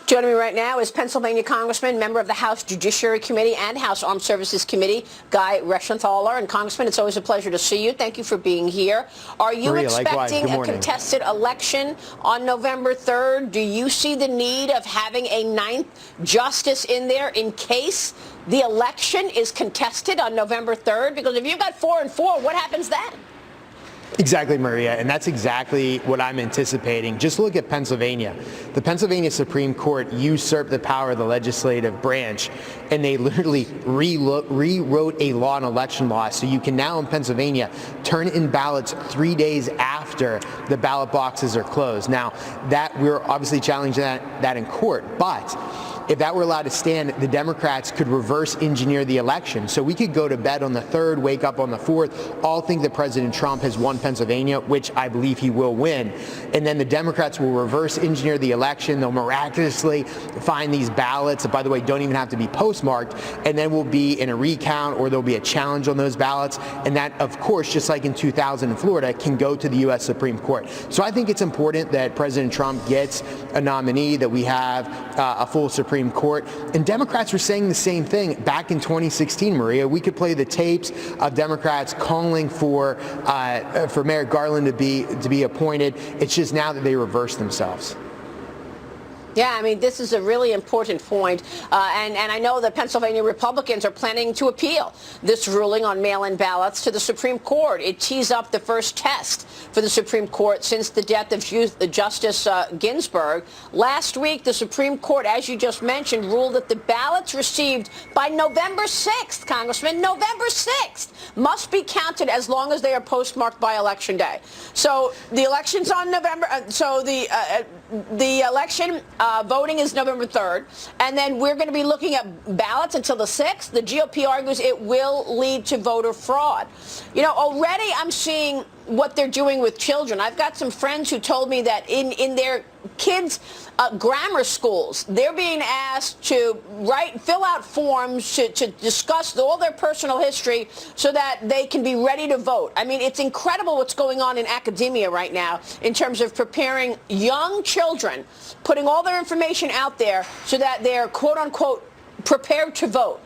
Joining me right now is Pennsylvania Congressman, member of the House Judiciary Committee and House Armed Services Committee, Guy Reschenthaler. And Congressman, it's always a pleasure to see you. Thank you for being here. Are you expecting a contested election on November 3rd? Do you see the need of having a ninth justice in there in case the election is contested on November 3rd? Because if you've got 4 and 4, what happens then? Exactly, Maria, and that's exactly what I'm anticipating. Just look at Pennsylvania. The Pennsylvania Supreme Court usurped the power of the legislative branch, and they literally rewrote a law, an election law, so you can now in Pennsylvania turn in ballots 3 days after the ballot boxes are closed. Now, that we're obviously challenging that in court, but if that were allowed to stand, the Democrats could reverse engineer the election. So we could go to bed on the 3rd, wake up on the 4th, all think that President Trump has won Pennsylvania, which I believe he will win. And then the Democrats will reverse engineer the election. They'll miraculously find these ballots that, by the way, don't even have to be postmarked. And then we'll be in a recount or there'll be a challenge on those ballots. And that, of course, just like in 2000 in Florida, can go to the U.S. Supreme Court. So I think it's important that President Trump gets a nominee, that we have a full Supreme Court. And Democrats were saying the same thing back in 2016, Maria. We could play the tapes of Democrats calling for Merrick Garland to be appointed. It's just now that they reverse themselves. Yeah, I mean, this is a really important point. And I know that Pennsylvania Republicans are planning to appeal this ruling on mail-in ballots to the Supreme Court. It tees up the first test for the Supreme Court since the death of Justice Ginsburg. Last week, the Supreme Court, as you just mentioned, ruled that the ballots received by November 6th, Congressman, November 6th, must be counted as long as they are postmarked by Election Day. So the election's on November, the election voting is November 3rd, and then we're going to be looking at ballots until the 6th. The GOP argues it will lead to voter fraud. You know, already I'm seeing what they're doing with children. I've got some friends who told me that in their kids' grammar schools, they're being asked to fill out forms to discuss all their personal history so that they can be ready to vote. I mean, it's incredible what's going on in academia right now in terms of preparing young children, putting all their information out there so that they're, quote unquote, prepared to vote.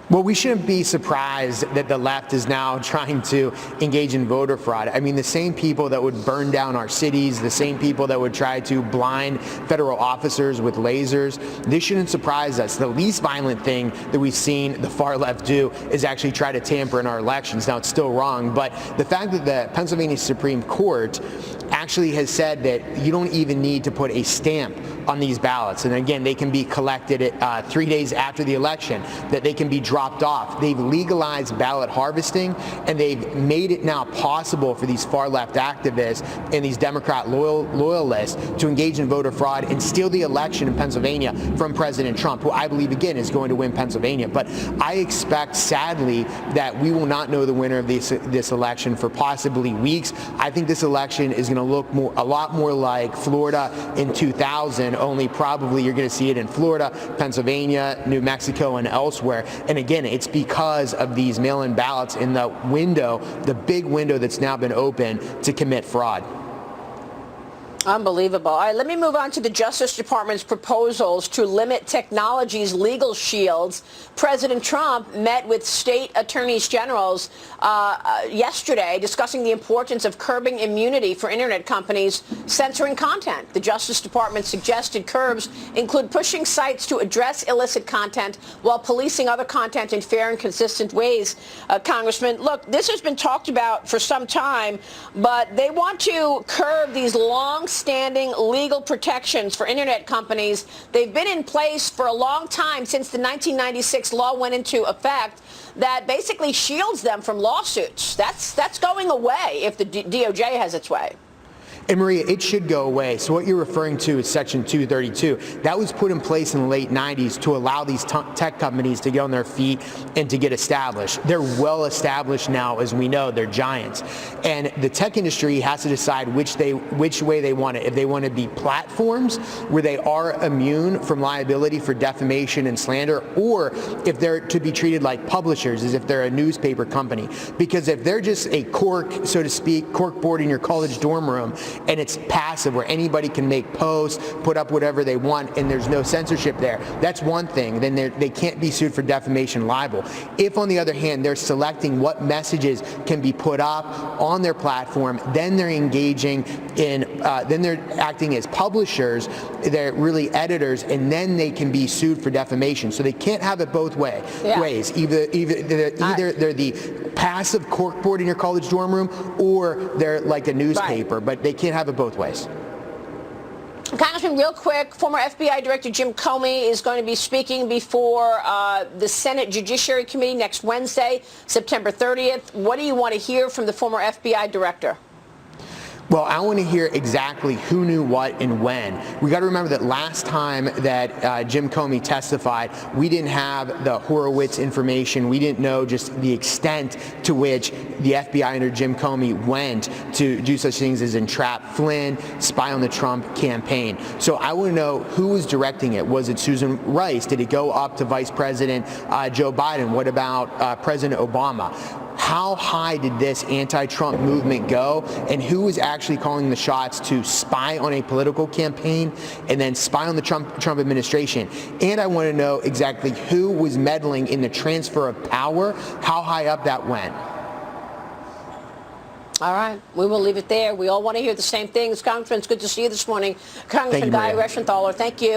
Well, we shouldn't be surprised that the left is now trying to engage in voter fraud. I mean, the same people that would burn down our cities, the same people that would try to blind federal officers with lasers, this shouldn't surprise us. The least violent thing that we've seen the far left do is actually try to tamper in our elections. Now, it's still wrong, but the fact that the Pennsylvania Supreme Court actually has said that you don't even need to put a stamp on these ballots, and again, they can be collected 3 days after the election, that they can be dropped off. They've legalized ballot harvesting, and they've made it now possible for these far left activists and these Democrat loyalists to engage in voter fraud and steal the election in Pennsylvania from President Trump, who I believe, again, is going to win Pennsylvania. But I expect, sadly, that we will not know the winner of this election for possibly weeks. I think this election is going to look a lot more like Florida in 2000, only probably you're going to see it in Florida, Pennsylvania, New Mexico, and elsewhere. And again, it's because of these mail-in ballots in the window, the big window that's now been open to commit fraud. Unbelievable. All right, let me move on to the Justice Department's proposals to limit technology's legal shields. President Trump met with state attorneys generals yesterday discussing the importance of curbing immunity for internet companies censoring content. The Justice Department suggested curbs include pushing sites to address illicit content while policing other content in fair and consistent ways. Congressman, look, this has been talked about for some time, but they want to curb these long-standing legal protections for internet companies. They've been in place for a long time, since the 1996 law went into effect, that basically shields them from lawsuits. That's going away if the DOJ has its way. And Maria, it should go away. So what you're referring to is Section 232. That was put in place in the late 90s to allow these tech companies to get on their feet and to get established. They're well established now, as we know. They're giants. And the tech industry has to decide which way they want it. If they want to be platforms where they are immune from liability for defamation and slander, or if they're to be treated like publishers, as if they're a newspaper company. Because if they're just a cork, so to speak, corkboard in your college dorm room, and it's passive where anybody can make posts, put up whatever they want, and there's no censorship there, that's one thing. Then they can't be sued for defamation and libel. If, on the other hand, they're selecting what messages can be put up on their platform, then they're engaging in, then they're acting as publishers, they're really editors, and then they can be sued for defamation. So they can't have it both ways. Either they're the passive corkboard in your college dorm room, or they're like a newspaper, but they can't have it both ways. Congressman, real quick, former FBI Director Jim Comey is going to be speaking before the Senate Judiciary Committee next Wednesday, September 30th. What do you want to hear from the former FBI Director? Well, I want to hear exactly who knew what and when. We got to remember that last time that Jim Comey testified, we didn't have the Horowitz information. We didn't know just the extent to which the FBI under Jim Comey went to do such things as entrap Flynn, spy on the Trump campaign. So I want to know who was directing it. Was it Susan Rice? Did it go up to Vice President Joe Biden? What about President Obama? How high did this anti-Trump movement go, and who was actually calling the shots to spy on a political campaign and then spy on the Trump administration? And I want to know exactly who was meddling in the transfer of power, how high up that went. All right. We will leave it there. We all want to hear the same things. Congressman, it's good to see you this morning. Congressman Guy Reschenthaler, thank you.